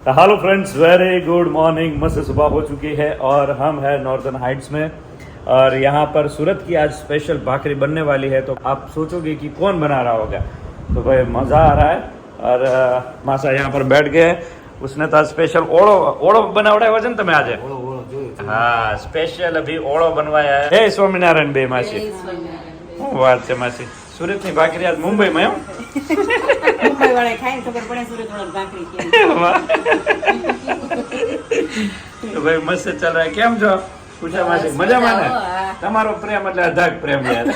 Hello friends, very good morning. मस्त सुबह हो चुकी है और हम हैं नॉर्दर्न हाइट्स में और यहाँ पर सूरत की आज स्पेशल भाकरी बनने वाली है। तो आप सोचोगे कि कौन बना रहा होगा, तो भाई मज़ा आ रहा है। और मासा यहाँ पर बैठ गए, उसने तो स्पेशल ओड़ो बनावड़ा वजन તમે આજે હા સ્પેશિયલ અભી ઓળો बनवाया है। હે સ્વામિનારાયણ બે માસી, શું વાત છે માસી? સુરતની ભાખરી આજ મુંબઈમાં એમ મુંબઈ વાળા ખાઈને ખબર પડે સુરત વાળા ભાખરી તો ભાઈ મસ્ત ચાલ રહા है। કેમ છો પૂછા માસી? મજામાં ને? તમારો પ્રેમ એટલે અધાક પ્રેમ યાર।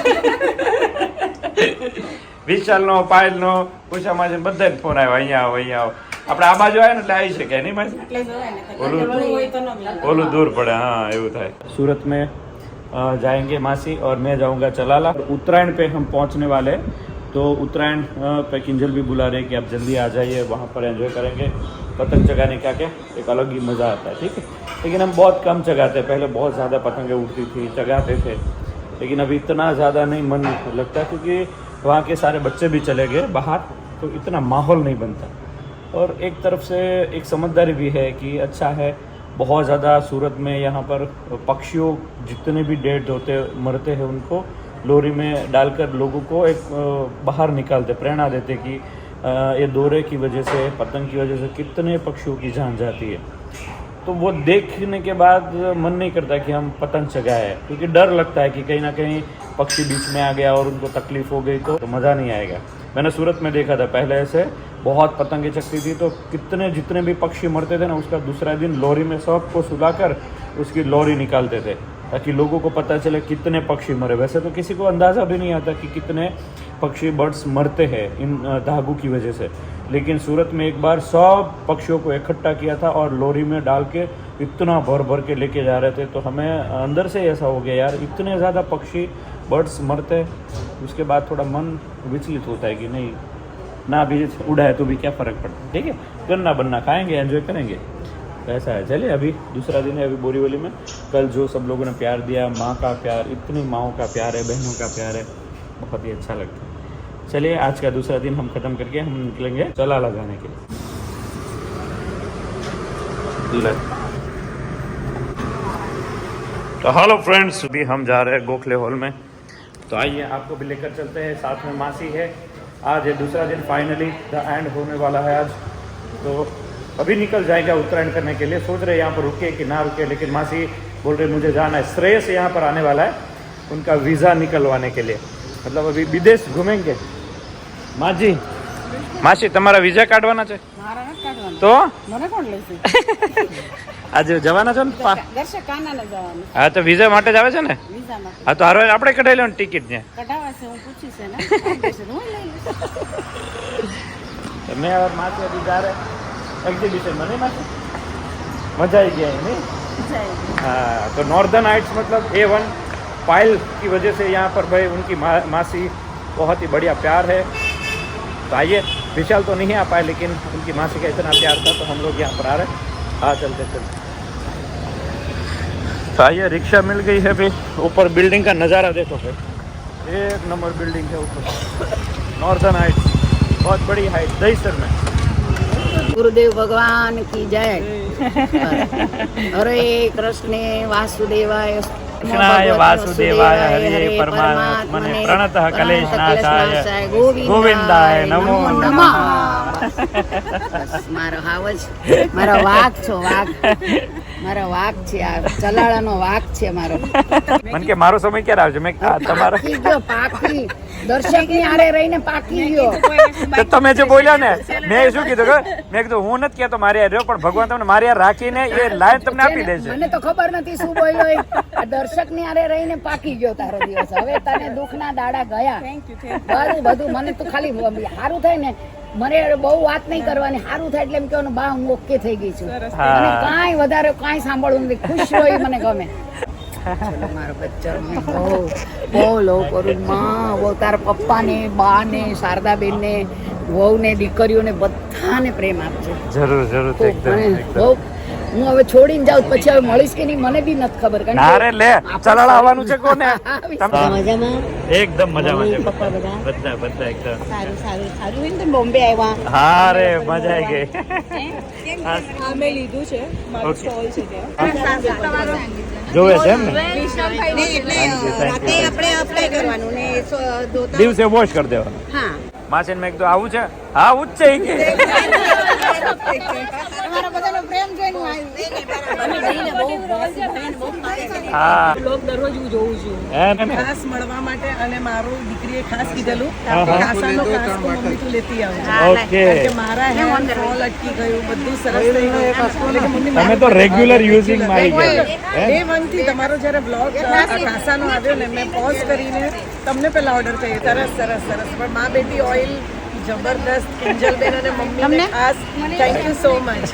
વિશાલનો, પાયલનો, પૂછા માસી બધા જ ફોન આવ્યો, અહીંયા આવો અહીંયા આવો। આપણે આ બાજુ આવે ને એટલે આવી શકે નહીં માસી? ઓલું दूर पड़े, हाँ એવું થાય। सूरत में जाएंगे मासी और मैं जाऊंगा चलाला। उत्तरायण पे हम पहुंचने वाले, तो उत्तरायण पे किंजल भी बुला रहे हैं कि आप जल्दी आ जाइए, वहाँ पर एंजॉय करेंगे। पतंग चगाने का क्या एक अलग ही मज़ा आता है, ठीक है। लेकिन हम बहुत कम चगाते हैं, पहले बहुत ज़्यादा पतंगें उड़ती थी, चगाते थे, लेकिन अभी इतना ज़्यादा नहीं मन लगता क्योंकि वहाँ के सारे बच्चे भी चले गए बाहर, तो इतना माहौल नहीं बनता। और एक तरफ से एक समझदारी भी है कि अच्छा है, बहुत ज़्यादा सूरत में यहाँ पर पक्षियों जितने भी डेड होते मरते हैं उनको लोरी में डालकर लोगों को एक बाहर निकालते, प्रेरणा देते कि ये दौरे की वजह से, पतंग की वजह से कितने पक्षियों की जान जाती है। तो वो देखने के बाद मन नहीं करता कि हम पतंग चगाए, क्योंकि डर लगता है कि कहीं ना कहीं पक्षी बीच में आ गया और उनको तकलीफ हो गई तो मज़ा नहीं आएगा। मैंने सूरत में देखा था, पहले ऐसे बहुत पतंगें चगती थी तो कितने जितने भी पक्षी मरते थे ना, उसका दूसरा दिन लॉरी में सबको सुलाकर उसकी लॉरी निकालते थे ताकि लोगों को पता चले कितने पक्षी मरे। वैसे तो किसी को अंदाज़ा भी नहीं आता कि कितने पक्षी बर्ड्स मरते हैं इन धागों की वजह से, लेकिन सूरत में एक बार सब पक्षियों को इकट्ठा किया था और लॉरी में डाल के इतना भर भर के लेके जा रहे थे। तो हमें अंदर से ऐसा हो गया यार, इतने ज़्यादा पक्षी बर्ड्स मरते, उसके बाद थोड़ा मन विचलित होता है कि नहीं ना भी उड़ा है तो भी क्या फ़र्क पड़ता है, ठीक है। गन्ना बन्ना खाएंगे, एंजॉय करेंगे, ऐसा है। चलिए अभी दूसरा दिन है, अभी बोरीवली में। कल जो सब लोगों ने प्यार दिया, माँ का प्यार, इतनी माँओं का प्यार है, बहनों का प्यार है, बहुत ही अच्छा लगता है। चलिए आज का दूसरा दिन हम ख़त्म करके हम निकलेंगे चलाला जाने के लिए। तो हेलो फ्रेंड्स, अभी हम जा रहे हैं गोखले हॉल में, तो आइए आपको भी लेकर चलते हैं। साथ में मासी है। आज है दूसरा दिन, फाइनली द एंड होने वाला है आज। तो अभी निकल जाएगा उत्तरायण करने के लिए। सोच रहे यहाँ पर रुके कि ना रुके, लेकिन मासी बोल रहे मुझे जाना है। श्रेयस यहाँ पर आने वाला है उनका वीज़ा निकलवाने के लिए, मतलब अभी विदेश घूमेंगे। माँ जी, मासी તમારા વીઝા કાઢવાના છે તો મને કોણ લેશે? આજે જવાના છો ને? દર્શક કાનાને જવાનું. હા તો વીઝા માટે જ આવે છે ને? વિઝા માટે હા તો હારો આપણે કઢાઈ લો ને ટિકિટ ને કઢાવાશે, હું પૂછીશ ને દેશે હું લઈ લઈશ। मैं और माँ से अभी जा रहे एग्जीबिशन में, नहीं मासी? मजा ही गया है नहीं? हाँ, तो नॉर्दर्न हाइट्स मतलब A1 पायल की वजह से यहाँ पर भाई उनकी मासी बहुत ही बढ़िया प्यार है। तो आइए, विशाल तो नहीं आ पाए, लेकिन उनकी मासी का इतना प्यार था तो हम लोग यहाँ पर आ रहे। हाँ चलते चलते। तो आइए, रिक्शा मिल गई है भाई। ऊपर बिल्डिंग का नज़ारा देखो भाई, एक नंबर बिल्डिंग है ऊपर। नॉर्दर्न हाइट्स बहुत बड़ी हाइट दहीसर में। गुरुदेव भगवान की जय। हरे कृष्ण वासुदेवाय कृष्णाय वासुदेवाय हरे परमात्मने प्रणतः क्लेशनाशाय गोविंदाय नमो नमः। મારો હાવજ, મારો વાઘ છો, વાઘ મારો વાઘ છે, આ ચલાળાનો વાઘ છે મારો। મન કે મારો સમય ક્યારે આવશે? મેં તમારો પાકી ગયો, પાકી દર્શકની આરે રહીને પાકી ગયો। તો તમે જે બોલ્યા ને, મેં શું કીધું કે મેં કીધું હું નથી કહેતો મારી યાર રહ્યો, પણ ભગવાન તમને મારી યાર રાખીને એ લાઈન તમને આપી દેશે। મને તો ખબર નથી શું બોલ્યો એ। આ દર્શકની આરે રહીને પાકી ગયો તારો દિવસ। હવે તને દુઃખના દાડા ગયા। બધું બધું મને તો ખાલી સારું થાય ને, મને બહુ વાત નહીં કરવાની, સારું થાય એટલે એમ કહેવાનું બા હું ઓકે થઈ ગઈ છું, અને કાંઈ વધારે કાંઈ સાંભળવું નથી, ખુશ હોય મને ગમે। મારો બચ્ચા બહુ લો કરું માં, બહુ તારા પપ્પાને, બાને, શારદાબેનને, વહુને, દીકરીઓને બધાને પ્રેમ આપજો। જરૂર જરૂર, એકદમ બહુ હું હવે છોડીને જાઉં પછી હવે મળીશ કે નહીં મને બી નથી ખબર. કારણ ના કે રે લે ચલાડા આવવાનું છે કોને મજામાં એકદમ મજામાં છે પપ્પા બધા બધા એકદમ સારું સારું સારું હોય ને તો બોમ્બે આવ્યા હા રે મજા આવી ગઈ અમે લીધું છે મારો Okay. સ્ટોલ છે ત્યાં જોવે છે એમ ને રાતે આપણે અપ્લાય કરવાનું ને દિવસે વોશ કરી દેવાનું હા માસી મેં કીધું આવું છે હા આવું જ છે ઈ કે તમારા બધાનો પ્રેમ જોઈને હું હા બ્લોગ દરરોજ હું જોઉં છું હે ને ખાસ મળવા માટે અને મારું દીકરીએ ખાસ કીધેલું હા, હા. કાસાનો ખાસ તો મમ્મી તું લેતી આવજે ઓકે કારણ કે મારા હેર ફોલ અટકી ગયું બધું સરસ થઈ ગયું એટલે કે મમ્મી તમે તો રેગ્યુલર યુઝિંગ માં આવી ગયા હે ડે 1 થી તમારો જ્યારે બ્લોગ કાસાનો આવ્યો ને મેં પોઝ કરીને તમને પહેલા ઓર્ડર કર્યો સરસ સરસ સરસ પણ માં બેટી ઓઇલ જબરદસ્ત કિંજલબેન અને મમ્મીને ખાસ થેન્ક યુ સો મચ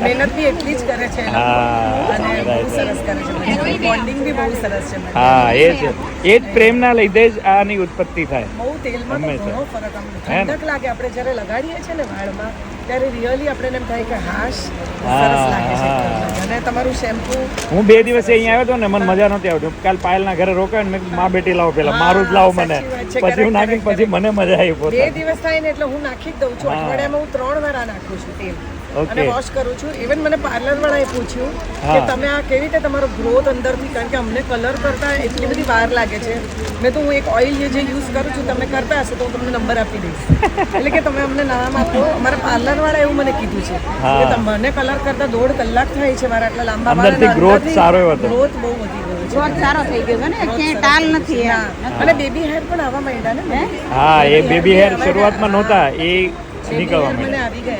મહેનત બી એટલી જ કરે છે એ લોકો. હા, અને બહુ right, સરસ કરે છે બોન્ડિંગ બી બહુ સરસ છે બંને. હા એ છે એ જ પ્રેમના લીધે જ આની ઉત્પત્તિ થાય બહુ તેલમાં તો હંમેશા. ઘણો ફરક આમ હે ને? ઠંડક લાગે આપણે જ્યારે લગાડીએ છીએ ને વાળમાં ત્યારે રિયલી આપણને એમ થાય કે હાશ હા, સરસ લાગે છે હા. અને તમારું શેમ્પુ હું 2 દિવસે અહીંયા આવ્યો હતો ને મને મજા નહોતી આવતી કાલ પાયલના ઘરે રોકાયો ને મેં કીધું, માં બેટી લાવો પેલા મારું જ લાવો મને સાચી વાત છે, પછી હું નાખીને correct, પછી મને મજા આવી 2 પોતે દિવસ થાય ને એટલે હું નાખી જ દઉં છું હા. અઠવાડિયામાં હું 3 વાર આ નાખું છું તેલ Okay. અને વોશ કરું છું ઇવન મને પાર્લર વાળાએ પૂછ્યું કે હા. તમે આ કેવી રીતે તમારો ગ્રોથ અંદરથી કારણ કે અમને કલર કરતા એટલી બધી વાર લાગે છે મેં તો હું એક ઓઇલ જે યુઝ કરું છું તમે કરતા હશો તો હું તમને નંબર આપી દઈશ એટલે કે તમે અમને નામ આપો અમારા પાર્લર વાળા એવું મને કીધું છે હા. કે તમને કલર કરતા 1.5 કલાક થાય છે મારા આટલા લાંબા અંદરથી growth સારો એવો હતો. ગ્રોથ બહુ વધી ગયો છે ગ્રોથ સારો થઈ ગયો છે ને ક્યાંય ટાલ નથી હા. અને બેબી હેર પણ આવવા માંડ્યા ને મને. હા એ બેબી હેર શરૂઆતમાં નહોતા એ નીકળવા મને માંડ્યા આવી ગયા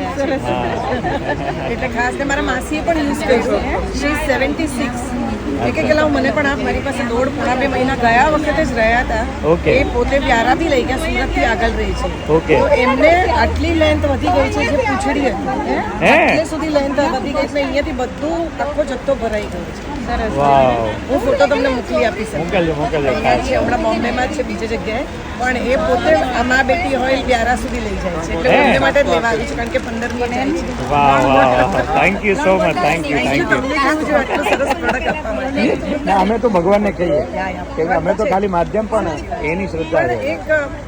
એટલે ખાસ ને મારા માસીએ પણ યુઝ કર્યું શી 76 એક એક મને પણ આપ મારી પાસે 1.5-2 મહિના ગયા વખતે જ રહ્યા હતા Okay. એ પોતે વ્યારા બી લઈ ગયા સુરત થી આગળ રહી છે Okay. તો એમને આટલી લેન્થ વધી ગઈ છે જે પૂંછડી હતી હે? એટલે સુધી લેન્થ વધી ગઈ એટલે અહીંયાથી બધું આખો જથ્થો ભરાઈ ગયો છે સરસ વાવ હું ફોટો તમને મોકલી આપીશ મોકલજો મોકલજો અહીંયા છે હમણાં બોમ્બેમાં જ છે બીજી જગ્યાએ પણ એ પોતે અમા બેટી હોય વ્યારા સુધી લઈ જાય છે એટલે હું એમને માટે જ લેવા આવી છું કારણ કે 15મી જાય છે વાહ વાહ thank you so much thank you તમને કેવું છે આટલું સરસ પ્રોડક્ટ આપવા માટે ના અમે તો ભગવાનને કહીએ યા. કે અમે તો ખાલી માધ્યમ પણ એની શ્રદ્ધા પણ છે એક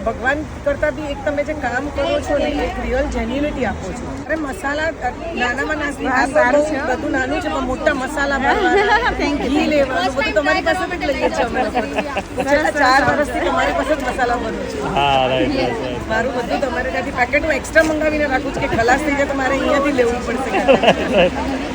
ભગવાન કરતા બી એક તમે જે કામ કરો છો ને એક રિયલ જેન્યુનિટી આપો છો અરે મસાલા નાનામાં નાની આ તો બહુ બધું નાનું છે પણ મોટા મસાલા ભરવાના ઘી લેવાનું બધું તમારી પાસે જ લઈએ છીએ અમે લોકો. છેલ્લા 4 વર્ષથી તમારી પાસે જ મસાલા બનું છે હા રાઈટ રાઈટ મારું બધું તમારે ત્યાંથી પેકેટ હું એક્સ્ટ્રા મંગાવીને રાખું છું કે ખલાસ થઈ જાય તો મારે અહીંયાથી લેવું પડશે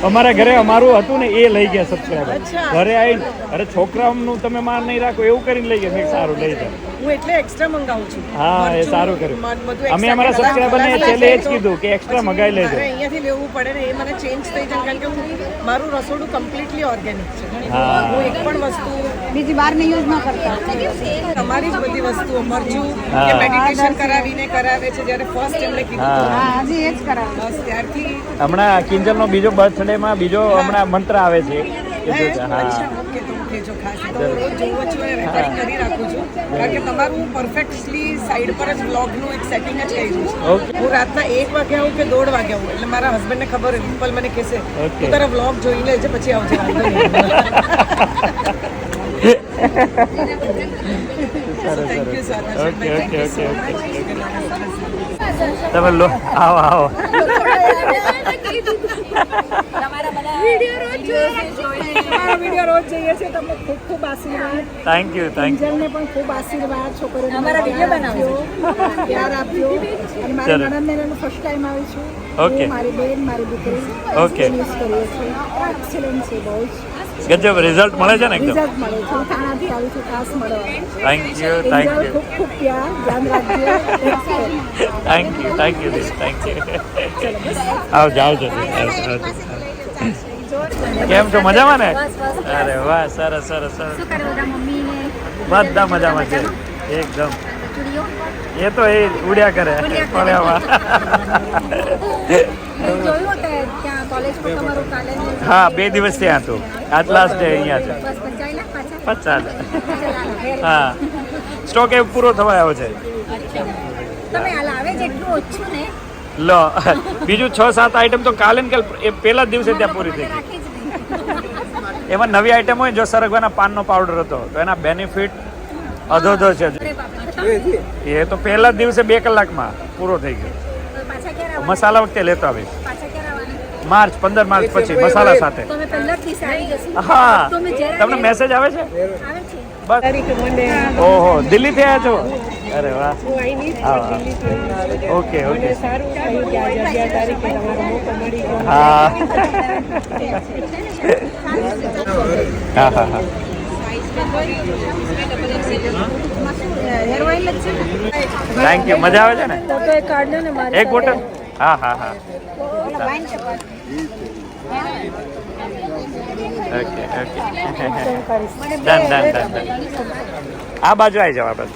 અમારા ઘરે અમારું હતું ને એ લઈ ગયા સબસ્ક્રાઈબર અચ્છા. ઘરે આવીને અરે છોકરાઓનું તમે માન નહીં રાખો એવું કરીને લઈ ગયા મેં કીધું, સારું લઈ જાઓ હું એટલે એક્સ્ટ્રા મંગાવું છું હા એ મરચું, સારું કર્યું બધું અમે extra અમારા કદાચ સબસ્ક્રાઈબરને ખલાસ છેલ્લે એ જ થઈ જાય તો કીધું કે એક્સ્ટ્રા મંગાવી લેજો મારે અહીંયાથી લેવું પડે ને એ મને ચેન્જ થઈ જાય કારણ કે હું મારું રસોડું કમ્પ્લીટલી ઓર્ગેનિક છે હા. હું એક પણ વસ્તુ બીજી બહારની યુઝ ન કરતા તમારી જ બધી વસ્તુઓ મરચું હા. કે મેડિટેશન કરાવીને કરાવે છે જ્યારે ફર્સ્ટ એમને કીધું હતું. હા હજી એ જ કરાવે બસ ત્યારથી હમણાં કિંજલનો બીજો બર્થડેમાં બીજો હમણાં મંત્ર આવે છે કે જો છે, હા અચ્છા ઓકે તો કહેજો ખાસ તો હું રોજ જોઉં છું અને રેકોર્ડિંગ કરી રાખું છું કારણ કે તમારું પરફેક્ટલી સાઈડ પર જ બ્લોગનું એક સેટિંગ જ કર્યું છે Okay. હું રાતના 1 વાગે આવું કે 1:30 વાગે આવું એટલે મારા હસબન્ડને ખબર હોય વિપલ મને કહેશે Okay. તું તારા બ્લોગ જોઈ લેજે પછી આવજે વાંધો નહીં thank you so much okay okay okay okay તમે લો આવો આવો તમારા વિડીયો રોજ જોઈએ છે તમને ખૂબ ખૂબ આશીર્વાદ થેન્ક યુ કિંજલને પણ ખૂબ આશીર્વાદ છોકરીઓને અમારા વિડીયો બનાવજો પ્યાર આપજો અને મારી સરસ. નણંદ મેં ફર્સ્ટ ટાઈમ આવી છું Okay. હું, મારી બેન મારી દીકરી Okay. યુઝ કરીએ છીએ એક્સેલન્ટ છે બહુ જ ગજબ રિઝલ્ટ મળે છે ને એકદમ રિઝલ્ટ મળે છે હું થાણાથી આવી છું ખાસ મળવા થેન્ક યુ કિંજલ ખૂબ ખૂબ પ્યાર ધ્યાન રાખજો thank you thank you thank you આવજો આવજો આવજો કેમ છો મજામાં ને અરે વાહ સરસ સરસ સરસ બધા મજામાં છે એકદમ એ તો એ ઉડ્યા કરે પડ્યામાં હા 2 દિવસ ત્યાં હતું આજ લાસ્ટ ડે અહીંયા છે 50 હા સ્ટોક એ પૂરો થવા આવ્યો છે તમે લાવે જેટલું ઓછું ને લો બીજું 6-7 આઈટમ તો કાલે ને કાલ એ પહેલા જ દિવસે ત્યાં પૂરી થઈ ગઈ. એમાં નવી આઈટમ હોય, જો સરગવાના પાનનો પાવડર હતો તો એના બેનિફિટ અધોધો છે. એ તો પહેલા જ દિવસે 2 કલાકમાં પૂરો થઈ ગયો. મસાલા વખતે લેતો આવીશ માર્ચ 15 માર્ચ પછી મસાલા સાથે. હા, તમને મેસેજ આવે છે? બસ. ઓહો, દિલ્હીથી આવ્યા છો? અરે વાહ. Okay okay. હા હા હા હા. Thank you. મજા આવે છે ને? એક બોટલ. હા હા હા. Okay okay. Done done done. આ બાજુ આવી જાવ આપણે.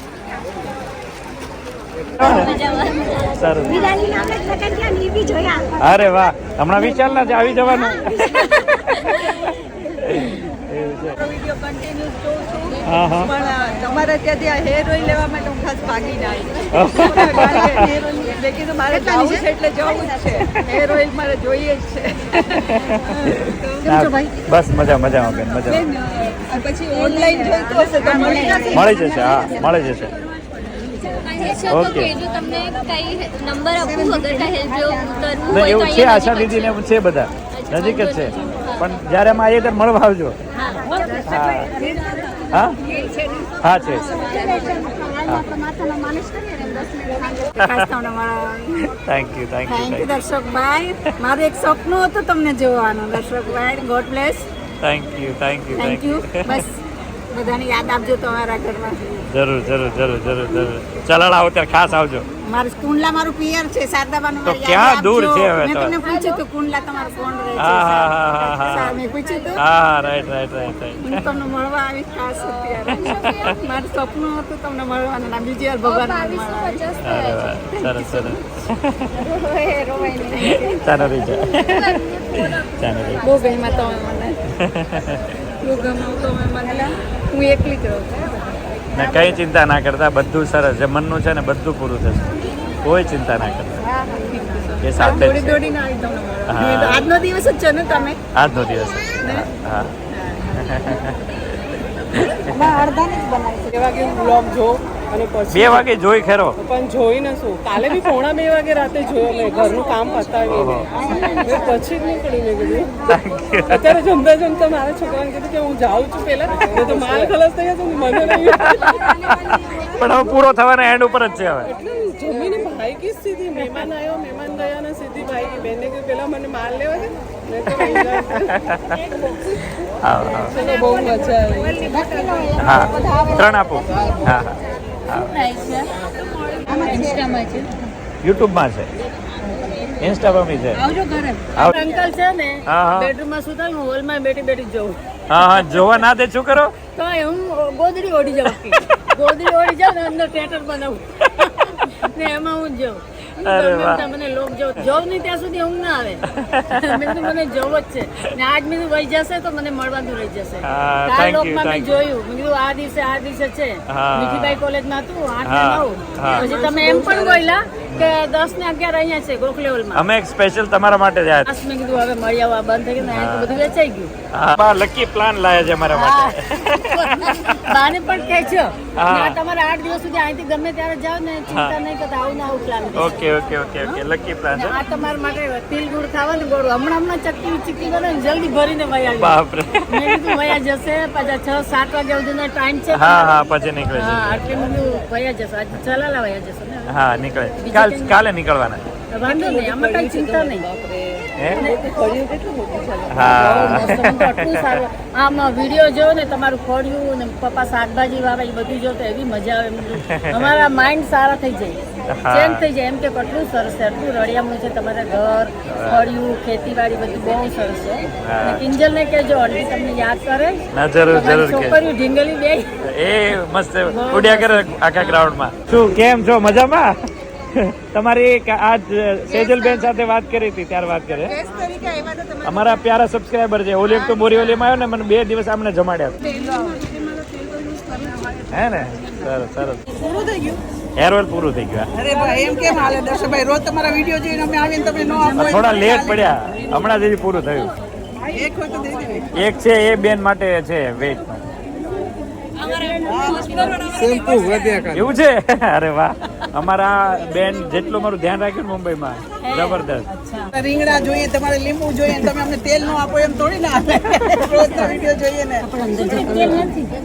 અરે વાહ, હમણાં વિચાર ના આવી જવાનું. હા હા. પણ તમારે ત્યાંથી હેર ઓઇલ લેવા માટે હું ખાસ ભાગીને આવી. મેં કીધું મારે જવું છે એટલે જવું જ છે. હેર ઓઇલ મારે જોઈએ જ છે. બસ મજા મજામાં બેન, મજા. પછી ઓનલાઈન જોઈતું હશે તો મળી જશે. મળી જશે. હા, મળી જશે. ઓકે. તમને કઈ નંબર આપું વગર કઈ હેલ્પ કરવું નહીં, હોય એવું તો છે. આશા દીદી ને છે, બધા નજીક જ છે. પણ જ્યારે અમે આવીએ ત્યારે મળવા આવજો. હા હા છે. Thank you thank you Darshakbhai, મારું એક સપનું હતું તમને જોવાનું. Darshakbhai, God bless. Thank you thank you thank you. બસ બધાને યાદ આપજો તમારા ઘરમાં. જરૂર જરૂર જરૂર જરૂર જરૂર. ચલાડ આવો ત્યારે ખાસ આવજો. મારું કુંડલા મારું પિયર છે, શારદાબાનું. તો ક્યાં દૂર છે હવે મેં તો? તમને પૂછ્યું તું કુંડલા તમારું કોણ રહે છે? હા હા હા હા. મેં પૂછ્યું તું. હા, રાઈટ રાઈટ રાઈટ રાઈટ. હું તમને મળવા આવી ખાસ અત્યારે. મારું સપનું હતું તમને મળવાનું. ના બીજી વાર ભગવાન મળવા. અરે વાહ, સરસ સરસ. રોવાય નહીં. ચાલો રહી જા. ચાલો રહી. બહુ ગમ્યા તમે મને. બહુ ગમ્યું તમે મને. હું એકલી જ રહું છું. ને કઈ ચિંતા ના કરતા, બધું સરસ. જે મનનું છે ને બધું પૂરું થશે. કોઈ ચિંતા ના કરતા. એ સાથે જ દોડી છે. દોડીને આવી તમને મળવા. હા. આજનો દિવસ જ છે ને તમે? આજનો દિવસ. હા. અડધાને જ બનાવી છે. વાગે બ્લોગ જો અને પછી 2 વાગે જોઈ ખરો. પણ જોઈને શું, કાલે બી 1:45 વાગે રાતે જોયો મેં, ઘરનું કામ પતાવીને. મેં પછી જ નીકળી. મેં કીધું અત્યારે જમતા જમતા મારા છોકરાને કીધું કે હું જાઉં છું પેલા, તો માલ ખલાસ થઈ જશે, મને નહીં. પણ હવે પૂરો થવાના એન્ડ ઉપર જ છે હવે. એટલે જમીને ભાઈ કી સ્થિતિ, મહેમાન આવ્યો, મહેમાન ગયા ને સીધી ભાઈ કી બેનને કીધું પેલા મને માલ લેવા દે. મેં તો રહી જાય. હા હા ચલો, બહુ મજા આવી. હા. 3 આપો. હા હા. યુટ્યુબમાં છે, ઇન્સ્ટામાં બી છે. આવજો ઘરે. આવ- અંકલ છે ને હા હા બેડરૂમમાં સુતા, હું હોલમાં બેઠી બેઠી જોઉં. હા હા. જોવા ના દે શું કરો? તો હું ગોદડી ઓઢી જાઉં. ગોદડી ઓઢી જાઉં ને અંદર થિયેટર બનાવું ને એમાં હું જોઉં. અરે વાહ. મને લોક જોઉં નહીં ત્યાં સુધી ઊંઘ ના આવે. મેં કીધું મને જોવો જ છે ને આજ મેં વહી જશે તો મને મળવાનું રહી જશે. હા, કાલ thank you, લોકમાં મેં thank you. જોયું. મેં કીધું આ દિવસે છે. હા. મીઠીબાઈ કોલેજમાં હતું 8 ને હા, 9. હા. પછી તમે એમ પણ બોલ્યા કે 10 ને 11 અહીંયા છે ગોખલે હોલમાં. અમે એક સ્પેશિયલ તમારા માટે જ આવ્યા બસ મેં કીધું હવે મળી આવવા બંધ થઈ ગયું ને આ તો બધું વેચાઈ ગયું. છીએ. લકી પ્લાન લાયા છે અમારા માટે. બાને પણ કહેજો હા. ને આ તમારે 8 દિવસ સુધી અહીંથી ગમે ત્યારે જાઓ ને ચિંતા નહીં કરતા, આવું ને આવું પ્લાન દેજો. Okay okay okay okay. Lucky plan ને છે. આ તમારા માટે તિલ ગુડ ખાવાનું ગોળ હમણાં ચક્કી બને ને જલ્દી ભરીને વયા જાઓ. બાપરે. મેં કીધું વયા જશે પાછા 6-7 વાગ્યા સુધીનો ટાઈમ છે. હા હા. પછી નીકળે હા છે. એટલે મેં કીધું વયા જશે. આજે ચલાલા વયા જશે ને. હા નીકળે. કાલે નીકળવાના. વાંધો નહીં, આમાં કઈ ચિંતા નહીં. હે? હા. હા. આટલું સારું. આમ વિડીયો જો ને તમારું ખોડિયું ને પપ્પા શાકભાજી વાવે એ બધું જો તો એવી મજા આવે. અમારા માઇન્ડ સારા થઈ જાય, હા. ચેન્જ થઈ જાય. એમ કે કેટલું સરસ છે, આટલું રળિયામણું છે તમારા ઘર, ખોડિયું, ખેતીવાડી બધું બહુ સરસ છે. હા. અને કિંજલને કહેજો આંટી તમને યાદ કરે. ના જરૂર જરૂર કે છોકરીઓ ઢીંગલી બે એ મસ્ત ઉડ્યા કરે આખા ગ્રાઉન્ડમાં. શું કેમ છો? મજામાં? તમારી આજ સેજલબેન સાથે વાત કરી હતી ત્યારે વાત કરે. અમારા પ્યારા સબસ્ક્રાઈબર છે. ઓલી એક તો બોરીવલીમાં આવ્યો ને, મને 2 દિવસ આમને જમાડ્યા. હે ને? સરસ સરસ. પૂરું થઈ ગયું. હેર ઓઇલ પૂરું થઈ ગયું અરે ભાઈ એમ કેમ હાલે દર્શકભાઈ રોજ તમારા વિડીયો જોઈને અમે આવીને તમે નો આપો થોડા લેટ પડ્યા હમણાં જ પૂરું થયું એક હોય તો દઈ દેવી એક છે એ બેન માટે છે વેઇટ શેમ્પુ વધ્યા એવું છે અરે વાહ અમારા બેન જેટલું મારું ધ્યાન રાખ્યું ને મુંબઈમાં જબરદસ્ત રીંગણા જોઈએ તમારે લીંબુ જોઈએ તમે અમને તેલ નો આપો એમ થોડી ના આપે રોજ ના વિડીયો જોઈએ ને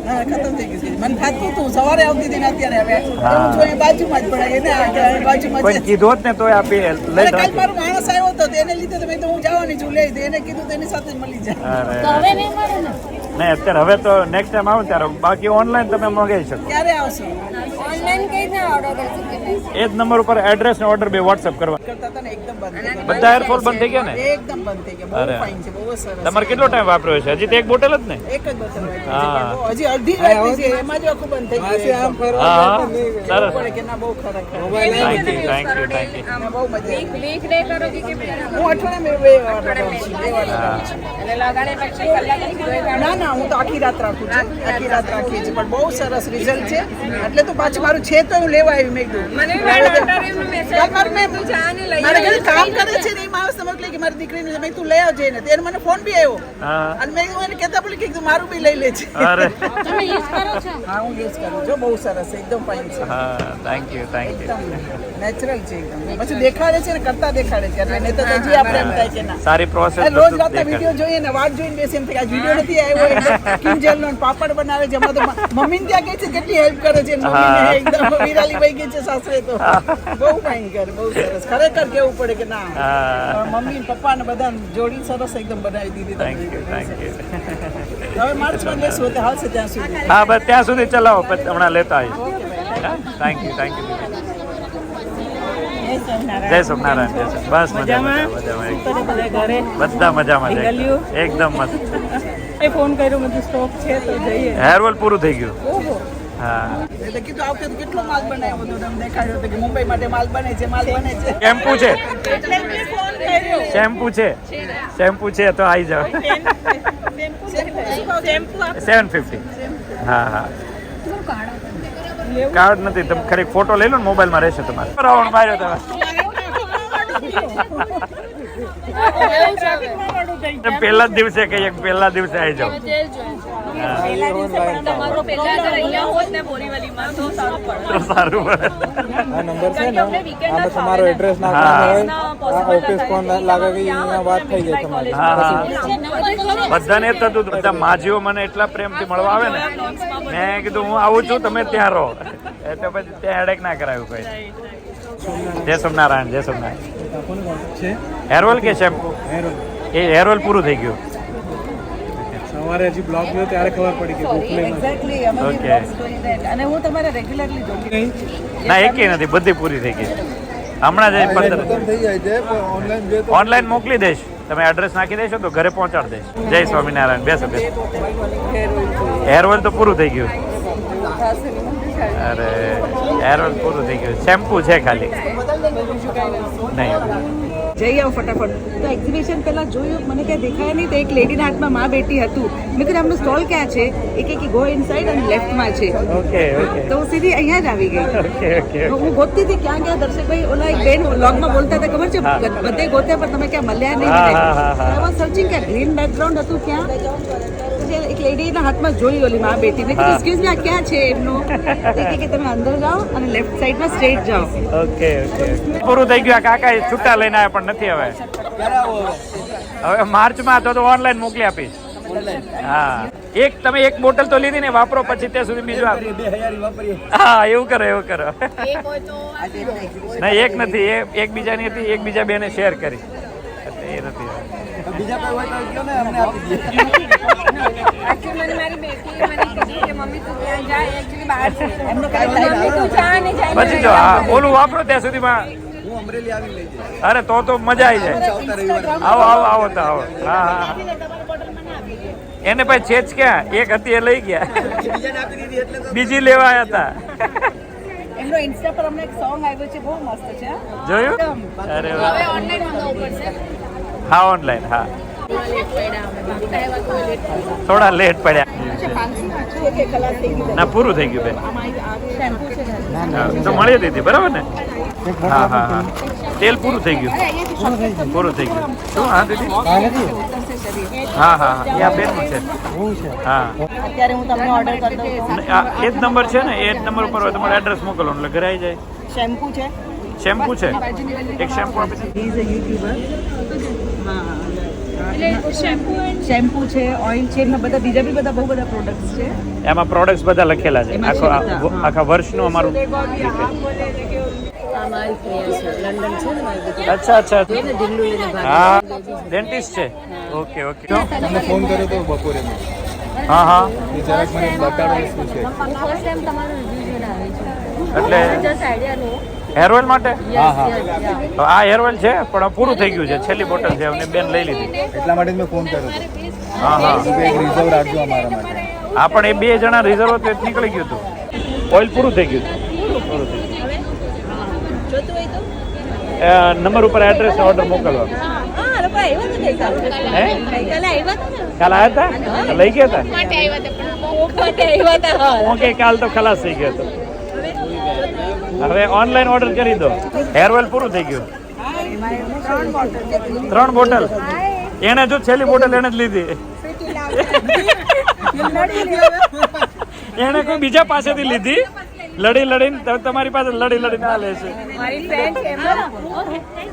હા ખતમ થઈ ગયું છે મને ખાતું તું સવારે આવતી હતી ને અત્યારે હવે હું જોઈએ બાજુમાં જ પડાય ને બાજુમાં કોઈ જ કીધું હોત ને તોય આપી લઈ અરે કાલ રાખી મારો માણસ આવ્યો હતો તેને લીધે તો મેં તો હું જવાની છું લઈ દે એને કીધું તો એની સાથે જ મળી જાય અરે નહીં અત્યારે હવે તો નેક્સ્ટ ટાઈમ આવું ત્યારે બાકી ઓનલાઈન તમે મંગાવી શકો ક્યારે આવશો એ જ નંબર ઉપર એડ્રેસ ને ઓર્ડર બે વોટ્સઅપ કરવા કરતા હતા ને એકદમ બંધ થઈ ગયા. બધા હેરફોલ બંધ થઈ ગયા ને એકદમ બંધ થઈ ગયા અરે. બહુ ફાઇન છે બહુ સરસ તમારે કેટલો ટાઈમ વાપર્યો છે હજી તો એક બોટલ જ ને એક જ બોટલ વાપરી હા. છે. હજી અડધી જ વાપરી છે એમાં જ આખું બંધ થઈ માસી ગયું આમ ફરવા હા જતા નહીં ગયા. સરસ પડે કે ના બહુ ખરેખર thank you thank you thank you બહુ મજા આવી હું અઠવાડિયે બે વાર લગાવું છું. બે વાર લગાવું છું. ના ના હું તો આખી રાત રાખું છું આખી રાત રાખીએ છીએ પણ બહુ સરસ રિઝલ્ટ છે એટલે તો પાછું મારું છે તો હું લેવા આવી મેં કીધું મારે ઘરે કામ કરે છે ને એ માણસ તમે કહે કે મારી દીકરીને મેં તું લઈ આવજે ને તેને મને ફોન બી આવ્યો હા અને મેં એને કહેતા બોલી કે તું મારું બી લઈ લે છે અરે હા હું યુઝ કરું છું બહુ સરસ છે એકદમ ફાઇન છે હા થેન્ક યુ નેચરલ છે એકદમ પછી દેખાડે છે ને કરતા દેખાડે છે એટલે નહીં તો હજી આપણે એમ થાય કે ના સારી પ્રોસેસ અરે રોજ રાતના વિડીયો જોઈએ ને વાત જોઈને બેસી એમ થાય કે આ વિડીયો નથી આવ્યો કિંજલ નો પાપડ બનાવે છે એમાં તો મમ્મી ત્યાં કહે છે કેટલી હેલ્પ કરે છે મમ્મીને એકદમ વિરાલી વહી ગઈ છે સાસરે તો બહુ ફાઇન કરે બહુ સરસ ખરેખર કેવું પડે કે ના હા મમ્મી પપ્પા ને બધા જોડી સરસ એકદમ બનાવી દીધી થેન્ક યુ હવે માર્ચમાં લેશું તો હાલશે ત્યાં સુધી હા બસ ત્યાં સુધી ચલાવો પછી હમણાં લેતા આવીશ થેન્ક યુ જય સોમનારાયણ જય સોમ બસ મજામાં બધા મજામાં છે એકદમ મસ્ત ફોન કર્યો બધું સ્ટોક છે તો જઈએ હેર ઓઇલ પૂરું થઈ ગયું હા એટલે કીધું આ વખતે કેટલો માલ બનાવ્યો હતો તમને દેખાડ્યો હતો કે મુંબઈ માટે માલ બને છે શેમ્પુ છે એટલે મેં ફોન કર્યો શેમ્પુ છે તો આવી જાઓ 750 હા હા કાર્ડ નથી તમે ખરી ફોટો લઈ લો ને મોબાઈલમાં રહેશે તમારે રાઉન્ડ માર્યો તમે પહેલા જ દિવસે કહીએ પહેલા દિવસે આવી જાઓ તો સારું પડે આ નંબર છે ને આમાં તમારો એડ્રેસ નાખવાનો હોય આ ઓફિસ ફોન લાગે કે અહીંયા વાત થઈ જાય તમારી હા હા બધાને થતું હતું. બધા માજીઓ મને એટલા પ્રેમથી મળવા આવે ને મેં કીધું હું આવું છું તમે ત્યાં રહો એટલે પછી ત્યાં હેડેક ના કરાયું કોઈ જય સોમનારાયણ જય સોમનારાયણ છે હેર ઓઇલ કે શેમ્પુ એ હેર ઓઇલ પૂરું થઈ ગયું સવારે હજી બ્લોગ જોયો ત્યારે ખબર પડી કે ગોખલેમાં એક્ઝેક્ટલી અમે Okay. બ્લોગ્સ જોઈને અને હું તમારે રેગ્યુલરલી જોઉં નહીં ના એકેય નથી બધી પૂરી થઈ ગઈ હમણાં જ 15 ખતમ થઈ જાય છે પણ ઓનલાઈન જોઈએ તો ઓનલાઈન મોકલી દઈશ તમે એડ્રેસ નાખી દેશો તો ઘરે પહોંચાડી દઈશ જય સ્વામિનારાયણ બેસો હેર ઓઇલ તો પૂરું થઈ ગયું અરે હેર ઓઇલ પૂરું થઈ ગયું શેમ્પુ છે ખાલી નહીં જઈ આવો ફટાફટ તો એક્ઝિબિશન પહેલા જોયું મને ક્યાં દેખાય નહીં તો એક લેડીના હાથમાં માં બેટી હતું મેં કીધું આમનું સ્ટોલ ક્યાં છે એક કે ગો ઇનસાઇડ અને લેફ્ટમાં છે ઓકે ઓકે તો હું સીધી અહીંયા જ આવી ગઈ ઓકે ઓકે તો હું ગોતતી હતી ક્યાં ગયા દર્શકભાઈ ઓલા એક બેન વ્લોગમાં બોલતા હતા ખબર છે બધે ગોત્યા પણ તમે ક્યાં મળ્યા નહીં હા, મને હા, હા, હા. આવા સર્ચિંગ ક્યાં ગ્રીન બેકગ્રાઉન્ડ હતું ક્યાં પછી એક લેડીના હાથમાં જોઈ ઓલી માં બેટી મેં કીધું એક્સક્યુઝ મી આ ક્યાં છે એમનું તો કે તમે અંદર જાઓ અને લેફ્ટ સાઈડમાં સ્ટ્રેટ જાઓ ઓકે ઓકે પૂરું થઈ ગયું આ કાકા એ છૂટા લઈને આવ્યા પણ નથી હવે હવે માર્ચમાં તો ઓનલાઈન મોકલી આપીશ હા તમે એક બોટલ તો લીધી ને વાપરો પછી ત્યાં સુધી બીજું હા એવું કરો ના એક નથી એ એકબીજાની હતી એકબીજા બેને શેર કરી એ નથી બીજા કોઈ હોય તો કયો ને અમને આપી દઈએ મારી બેટી મને કીધું કે મમ્મી તું ત્યાં જા એકચ્યુઅલી બહાર છે એમનો કાંઈ મમ્મી તું જા ને જાય પછી જો હા ઓલું વાપરો ત્યાં સુધીમાં હું અમરેલી આવી લઈ જઈશ અરે તો મજા આવી જાય આવતા રવિવારે આવો તો આવો હા હા એને પછી છેજ ક્યાં એક હતી એ લઈ ગયા બીજાને આપી દીધી એટલે તો બીજી લેવા આવ્યા હતા એમનો ઇન્સ્ટા પર અમને એક સોંગ આવ્યો છે બહુ મસ્ત છે જોયું અરે વાહ ઓનલાઈન મંગાવવું પડશે હા ઓનલાઈન હા થોડા લેટ પડ્યા ના પૂરું થઈ ગયું બેન તો મળી દીધી બરાબર ને હા હા હા તેલ પૂરું થઈ ગયું પૂરું થઈ ગયું શું હા દીદી હા હા હા એ આ બેનનું છે હા અત્યારે હું તમને ઓર્ડર કરી દઉં આ એ જ નંબર છે ને એ જ નંબર ઉપર હોય તમારે એડ્રેસ મોકલો એટલે ઘરે આવી જાય શેમ્પુ છે શેમ્પુ છે એક શેમ્પુ આપી દે ઇઝ અ યુટ્યુબર શેમ્પુ છે ઓઇલ છે એમાં બધા બીજા બી બધા બહુ બધા પ્રોડક્ટ્સ છે એમાં પ્રોડક્ટ્સ બધા લખેલા છે આખા વર્ષનું અમારું અચ્છા અચ્છા હા ડેન્ટિસ્ટ છે ઓકે ઓકે તમને ફોન કર્યો તો બપોરે હા હા એ જરાક મને બતાડો શું છે એટલે હેર ઓઇલ માટે હા હા તો આ હેર ઓઇલ છે પણ પૂરું થઈ ગયું છે છેલ્લી બોટલ છે અમને બેન લઈ લીધી એટલા માટે જ મેં ફોન કર્યો હતો હા હા કે એક રિઝર્વ રાખજો અમારા માટે આ પણ એ 2 જણા રિઝર્વ તો નીકળી ગયું હતું ઓઇલ પૂરું થઈ ગયું પૂરું થઈ ગયું નંબર ઉપર એડ્રેસ ઓર્ડર મોકલવા હે કાલ આવ્યા હતા લઈ ગયા હતા ઓકે કાલ તો ખલાસ થઈ ગયો હતો હવે ઓનલાઈન ઓર્ડર કરી દો હેર ઓઇલ પૂરું થઈ ગયું 3 બોટલ એને જો છેલ્લી બોટલ એને જ લીધી એને કોઈ બીજા પાસેથી લીધી લડીને તમારી પાસે લડીને આ લે છે મારી ફ્રેન્ડ છે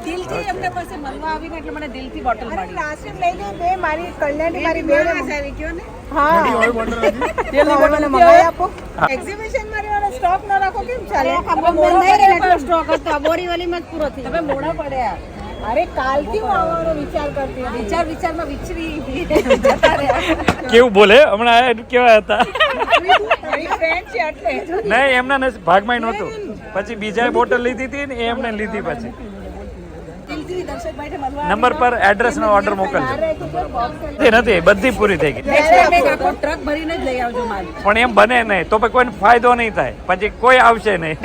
દિલથી એમને પાસે મળવા આવીને એટલે મને દિલથી બોટલ મળી લાસ્ટ લઈ ગઈ બે મારી કલ્યાણી મારી બેન આવી ગયો ને હા તેલની બોટલ મંગાવી આપો એક્ઝિબિશન માં રહેવાનો સ્ટોક ન રાખો કેમ ચાલે મોડા સ્ટોક હતો બોરી વાલીમાં જ પૂરો થઈ તમે મોડા પડ્યા અરે કાલથી હું આવવાનો વિચાર કરતી હતી વિચારમાં વિચરી જતા રહ્યા કેવું બોલે હમણાં કેવા હતા મારી ફ્રેન્ડ છે એટલે નહીં એમના ભાગમાં નહોતું પછી બીજા બોટલ લીધી હતી ને એમને લીધી પછી દિલથી દર્શકભાઈને મળવા નંબર પર એડ્રેસ નો ઓર્ડર મોકલજો નથી બધી પૂરી થઈ ગઈ ટ્રક ભરીને જ લઈ આવજો માલ પણ એમ બને નહીં તો પછી કોઈને ફાયદો નહીં થાય પછી કોઈ આવશે નહીં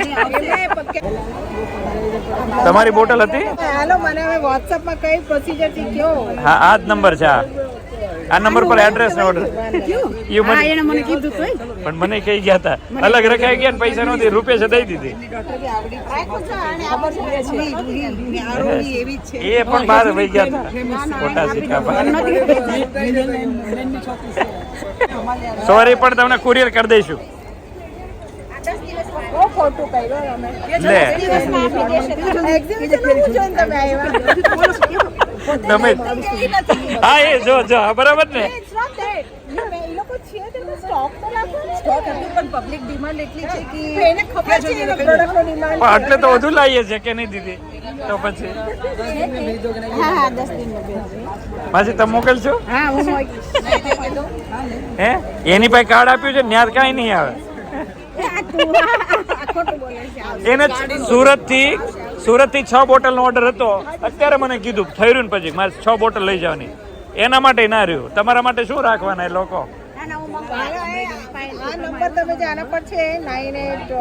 તમારી બોટલ હતી હાલો મને હવે WhatsApp માં કઈ પ્રોસિજર થી કયો હા આ જ નંબર છે આ નંબર પર એડ્રેસ નો ઓર્ડર એને મને કીધું તોય પણ મને કહી ગયા હતા અલગ રખાઈ ગયા ને પૈસા નહોતી રૂપિયા દઈ દીધી એ પણ બહાર વહી ગયા હતા ખોટા સિક્કા સોરી પણ તમને કુરિયર કરી દઈશું તમે હા એ જો બરાબર ને એટલે તો વધુ લાવીએ છે કે નહીં દીદી તો પછી પાછી તમે મોકલશો હે એની પાસે કાર્ડ આપ્યું છે ન્યાર કાંઈ નહીં આવે એને સુરત થી 6 બોટલ નો ઓર્ડર હતો અત્યારે મને કીધું થઈ રહ્યું ને પછી મારે 6 બોટલ લઈ જવાની એના માટે ના રહ્યું તમારા માટે શું રાખવાના એ લોકો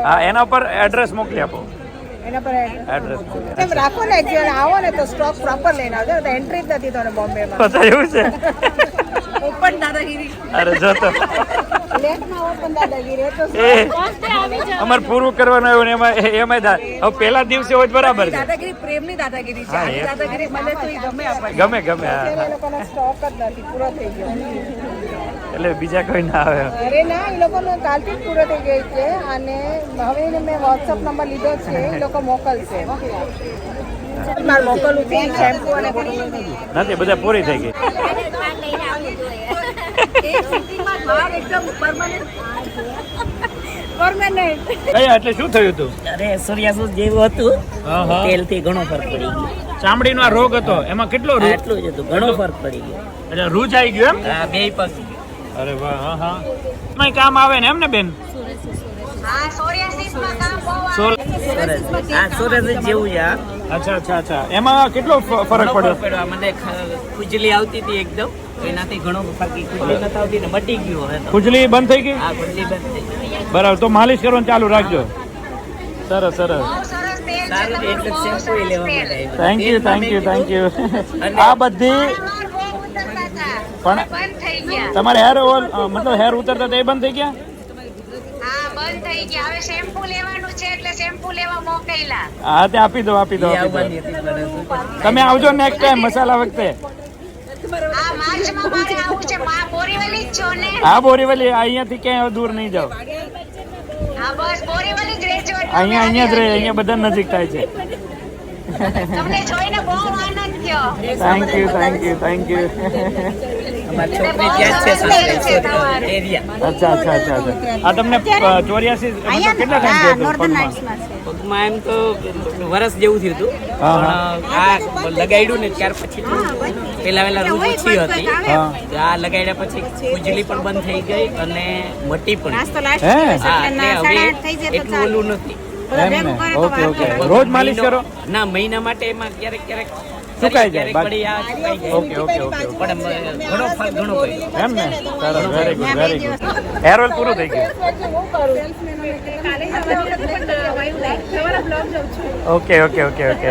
હા એના પર એડ્રેસ મોકલી આપો એના પર એડ્રેસ એમ રાખો ને એકવાર આવો ને તો સ્ટોક પ્રોપર લઈને આવજો તો એન્ટ્રી જ નથી તો બોમ્બે માં પછી એવું છે ઓપન દાદાગીરી અરે જો તો લેટ માં ઓપન દાદાગીરી તો એ અમાર પૂરું કરવાનું આવ્યું ને એમાં હવે પહેલા દિવસે હોય બરાબર છે દાદાગીરી પ્રેમની દાદાગીરી છે આ દાદાગીરી મને તો ગમે આપણે ગમે એ લોકોનો સ્ટોક જ નથી પૂરો થઈ ગયો એટલે બીજા કોઈ ના આવે અરે ના એ લોકોનો કાલથી જ પૂરો થઈ ગયો છે અને હવે મેં WhatsApp નંબર લીધો છે એ લોકો મોકલશે મારે મોકલવું છે શેમ્પુ અને નથી બધા પૂરી થઈ ગઈ કયા એટલે શું થયું હતું અરે સોરિયાસિસ જેવું હતું તેલથી ઘણો ફરક પડી ગયો ચામડીનો આ રોગ હતો એમાં કેટલો રૂ એટલું જ હતું ઘણો ફરક પડી ગયો એટલે રૂજ આવી ગયો એમ હા બે પગ અરે વાહ હા હા એમાં કામ આવે ને એમ ને બેન આ સોરિયાસિસ જેવું છે આ અચ્છા એમાં કેટલો ફરક પડ્યો મને ખુજલી આવતી હતી એકદમ એનાથી ઘણો ફરક ખુજલી નથી આવતી ને મટી ગયું હવે તો ખુજલી બંધ થઈ ગઈ આ ખુજલી બંધ થઈ ગઈ બરાબર તો માલિશ કરવાનું ચાલુ રાખજો સરસ સારું એક શેમ્પુ લેવા માટે થેન્ક યુ આ બધી પણ બંધ થઈ ગયા તમારે હેર ઓલ મતલબ હેર ઉતરતા હતા એ બંધ થઈ ગયા? હા બંધ થઈ ગયા હવે શેમ્પુ લેવાનું છે એટલે શેમ્પુ લેવા મોકલ્યા હા તે આપી દો આપી દો એ આપી આવવાની દો. હતી પણ તમે આવજો નેક્સ્ટ ટાઈમ મસાલા વખતે. આ માર્ચમાં મારે આવું છે બોરીવલી જ છો ને હા બોરીવલી અહીંયાથી ક્યાંય દૂર નહીં જાઓ. હા બસ બોરીવલી જ રહેજો અહીંયા જ રહે, અહીંયા બધા નજીક થાય છે. તમને જોઈને બહુ આનંદ થયો thank you thank you thank you. અમારી છોકરી ત્યાં જ છે સાસરે એરિયા. અચ્છા અચ્છા અચ્છા અચ્છા. આ તમને 84 મતલબ કેટલા ટાઈમ થયો પગમાં? પગમાં એમ તો વરસ જેવું થયું હતું હા, પણ આ લગાડ્યું ને ત્યાર પછી પેલા રૂટ ઓછી હતી. હા આ લગાડ્યા પછી ખુજલી પણ બંધ થઈ ગઈ અને મટી પણ. હે હા, એટલે હવે એટલું ઓલું નથી. એમ ને ઓકે ઓકે. રોજ માલિશ કરો? ના, મહિના માટે એમાં ક્યારેક ક્યારેક સુકાઈ જાય, ક્યારેક વળી આ સુકાઈ જાય. Okay okay okay okay. પણ ઘણો ફરક ઘણો પડ્યો. એમ ને સરસ very good very good. Hair oil પૂરું થઈ ગયું. Okay okay okay okay.